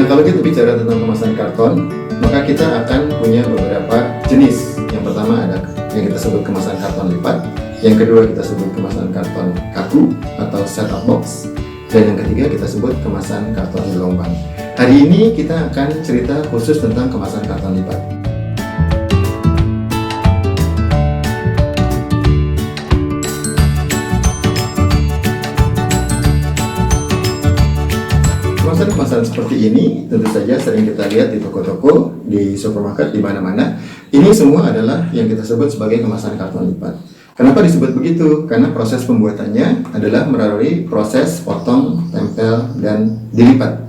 kalau kita bicara tentang kemasan karton, maka kita akan punya beberapa jenis. Yang pertama ada yang kita sebut kemasan karton lipat, yang kedua kita sebut kemasan karton kaku atau set-top box, dan yang ketiga kita sebut kemasan karton gelombang. Hari ini kita akan cerita khusus tentang kemasan karton lipat. Kemasan seperti ini tentu saja sering kita lihat di toko-toko, di supermarket, di mana-mana. Ini semua adalah yang kita sebut sebagai kemasan karton lipat. Kenapa disebut begitu? Karena proses pembuatannya adalah melalui proses potong, tempel, dan dilipat.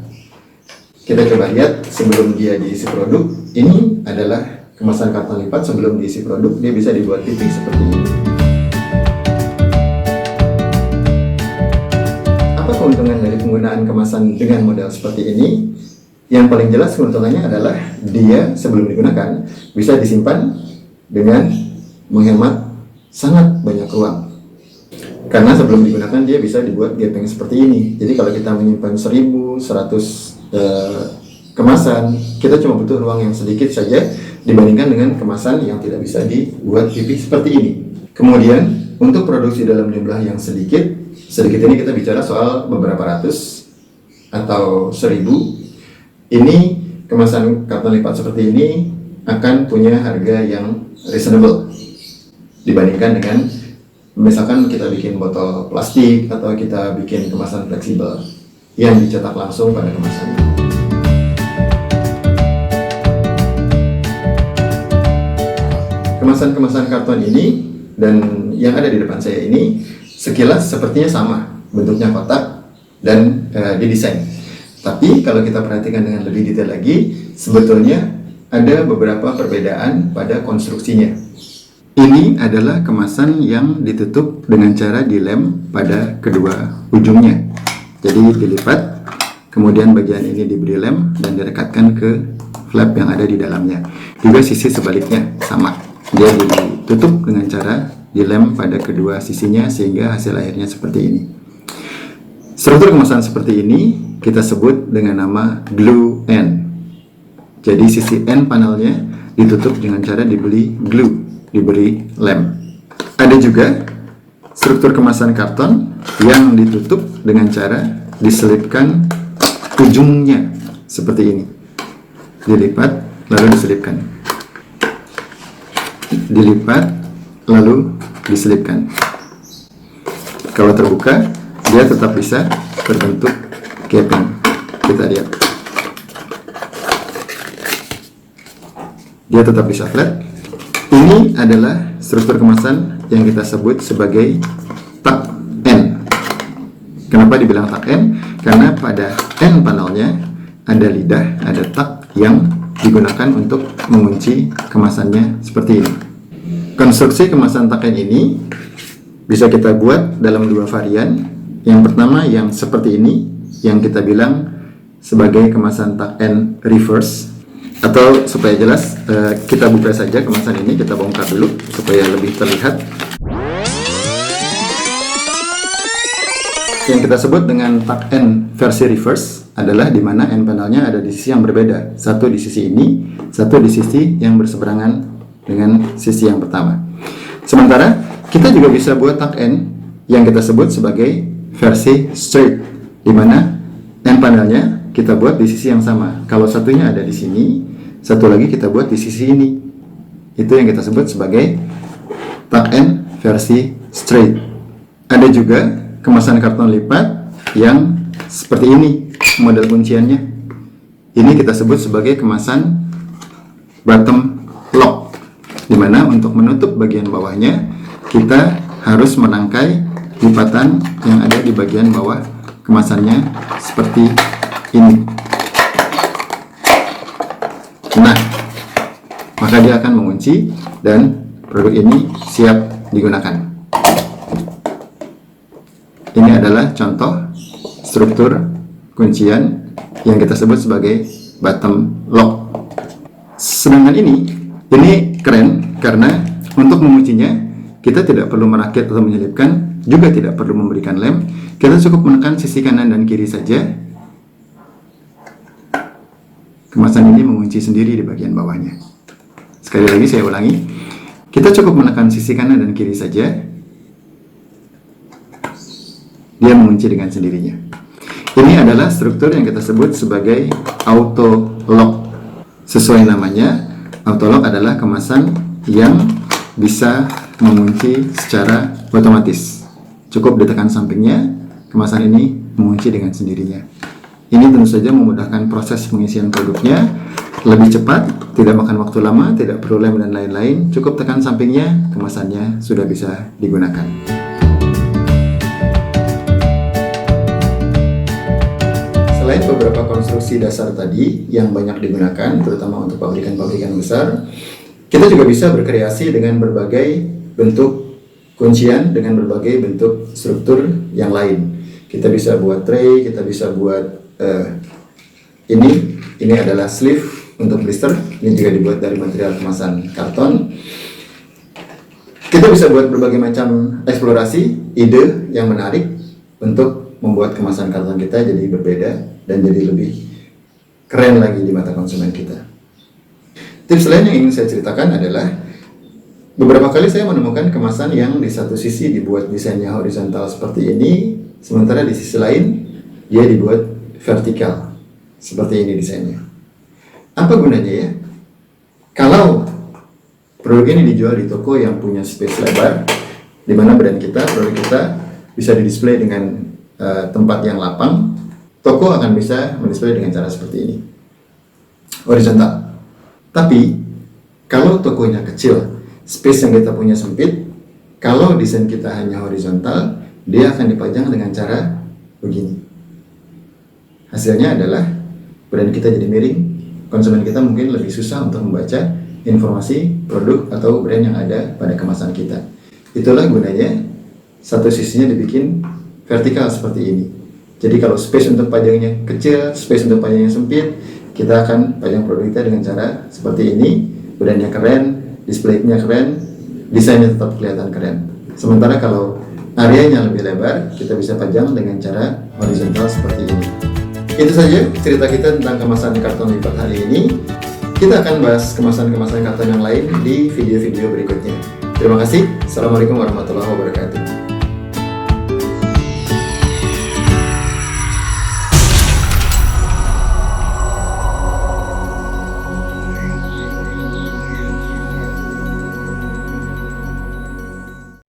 Kita coba lihat sebelum dia diisi produk. Ini adalah kemasan karton lipat sebelum diisi produk. Dia bisa dibuat tipis seperti ini. Keuntungan dari penggunaan kemasan dengan model seperti ini, yang paling jelas keuntungannya adalah dia sebelum digunakan bisa disimpan dengan menghemat sangat banyak ruang. Karena sebelum digunakan dia bisa dibuat gepeng seperti ini. Jadi kalau kita menyimpan 1.100 kemasan, kita cuma butuh ruang yang sedikit saja dibandingkan dengan kemasan yang tidak bisa dibuat tipis seperti ini. Kemudian untuk produksi dalam jumlah yang sedikit ini kita bicara soal beberapa ratus atau 1.000. Ini kemasan karton lipat seperti ini akan punya harga yang reasonable dibandingkan dengan misalkan kita bikin botol plastik atau kita bikin kemasan fleksibel yang dicetak langsung pada kemasannya. Kemasan-kemasan karton ini dan yang ada di depan saya ini sekilas sepertinya sama, bentuknya kotak dan didesain. Tapi kalau kita perhatikan dengan lebih detail lagi, sebetulnya ada beberapa perbedaan pada konstruksinya. Ini adalah kemasan yang ditutup dengan cara dilem pada kedua ujungnya. Jadi dilipat, kemudian bagian ini diberi lem dan direkatkan ke flap yang ada di dalamnya. Juga sisi sebaliknya sama, dia ditutup dengan cara dilem pada kedua sisinya sehingga hasil akhirnya seperti ini. Struktur kemasan seperti ini kita sebut dengan nama glue end. Jadi sisi end panelnya ditutup dengan cara diberi glue, diberi lem. Ada juga struktur kemasan karton yang ditutup dengan cara diselipkan ujungnya seperti ini. Dilipat lalu diselipkan. Dilipat lalu diselipkan. Kalau terbuka, dia tetap bisa terbentuk gepeng. Kita lihat. Dia tetap bisa flat. Ini adalah struktur kemasan yang kita sebut sebagai tuck end. Kenapa dibilang tuck end? Karena pada end panelnya ada lidah, ada tuck yang digunakan untuk mengunci kemasannya seperti ini. Konstruksi kemasan tuck end ini bisa kita buat dalam dua varian. Yang pertama yang seperti ini, yang kita bilang sebagai kemasan tuck end reverse. Atau supaya jelas, kita buka saja kemasan ini, kita bongkar dulu supaya lebih terlihat. Yang kita sebut dengan tuck end versi reverse adalah di mana end panelnya ada di sisi yang berbeda. Satu di sisi ini, satu di sisi yang berseberangan dengan sisi yang pertama. Sementara kita juga bisa buat tuck end yang kita sebut sebagai versi straight, di mana end panelnya kita buat di sisi yang sama. Kalau satunya ada di sini, satu lagi kita buat di sisi ini. Itu yang kita sebut sebagai tuck end versi straight. Ada juga kemasan karton lipat yang seperti ini model kunciannya. Ini kita sebut sebagai kemasan bottom lock, di mana untuk menutup bagian bawahnya kita harus menangkai lipatan yang ada di bagian bawah kemasannya seperti ini. Nah, maka dia akan mengunci dan produk ini siap digunakan. Ini adalah contoh struktur kuncian yang kita sebut sebagai bottom lock. Sedangkan ini keren karena untuk menguncinya kita tidak perlu merakit atau menyelipkan, juga tidak perlu memberikan lem. Kita cukup menekan sisi kanan dan kiri saja kemasan ini mengunci sendiri di bagian bawahnya. Sekali lagi saya ulangi, kita cukup menekan sisi kanan dan kiri saja, dia mengunci dengan sendirinya. Ini adalah struktur yang kita sebut sebagai auto lock. Sesuai namanya, auto lock adalah kemasan yang bisa mengunci secara otomatis. Cukup ditekan sampingnya, kemasan ini mengunci dengan sendirinya. Ini tentu saja memudahkan proses pengisian produknya lebih cepat, tidak makan waktu lama, tidak perlu lem dan lain-lain. Cukup tekan sampingnya, kemasannya sudah bisa digunakan. Selain beberapa konstruksi dasar tadi yang banyak digunakan, terutama untuk pabrikan-pabrikan besar, kita juga bisa berkreasi dengan berbagai bentuk kuncian, dengan berbagai bentuk struktur yang lain. Kita bisa buat tray, kita bisa buat ini adalah sleeve untuk blister. Ini juga dibuat dari material kemasan karton. Kita bisa buat berbagai macam eksplorasi, ide yang menarik untuk membuat kemasan karton kita jadi berbeda dan jadi lebih keren lagi di mata konsumen kita. Tips lain yang ingin saya ceritakan adalah beberapa kali saya menemukan kemasan yang di satu sisi dibuat desainnya horizontal seperti ini, sementara di sisi lain dia dibuat vertikal seperti ini desainnya. Apa gunanya ya? Kalau produk ini dijual di toko yang punya space lebar, di mana brand kita, produk kita bisa didisplay dengan tempat yang lapang, toko akan bisa mendisplay dengan cara seperti ini, horizontal. Tapi kalau tokonya kecil, space yang kita punya sempit, kalau desain kita hanya horizontal, dia akan dipajang dengan cara begini. Hasilnya adalah brand kita jadi miring, konsumen kita mungkin lebih susah untuk membaca informasi produk atau brand yang ada pada kemasan kita. Itulah gunanya satu sisinya dibikin vertikal seperti ini. Jadi kalau space untuk pajangnya kecil, space untuk pajangnya sempit, kita akan pajang produk kita dengan cara seperti ini. Brandnya keren, displaynya keren, desainnya tetap kelihatan keren. Sementara kalau areanya lebih lebar, kita bisa pajang dengan cara horizontal seperti ini. Itu saja cerita kita tentang kemasan karton lipat hari ini. Kita akan bahas kemasan-kemasan karton yang lain di video-video berikutnya. Terima kasih. Assalamualaikum warahmatullahi wabarakatuh.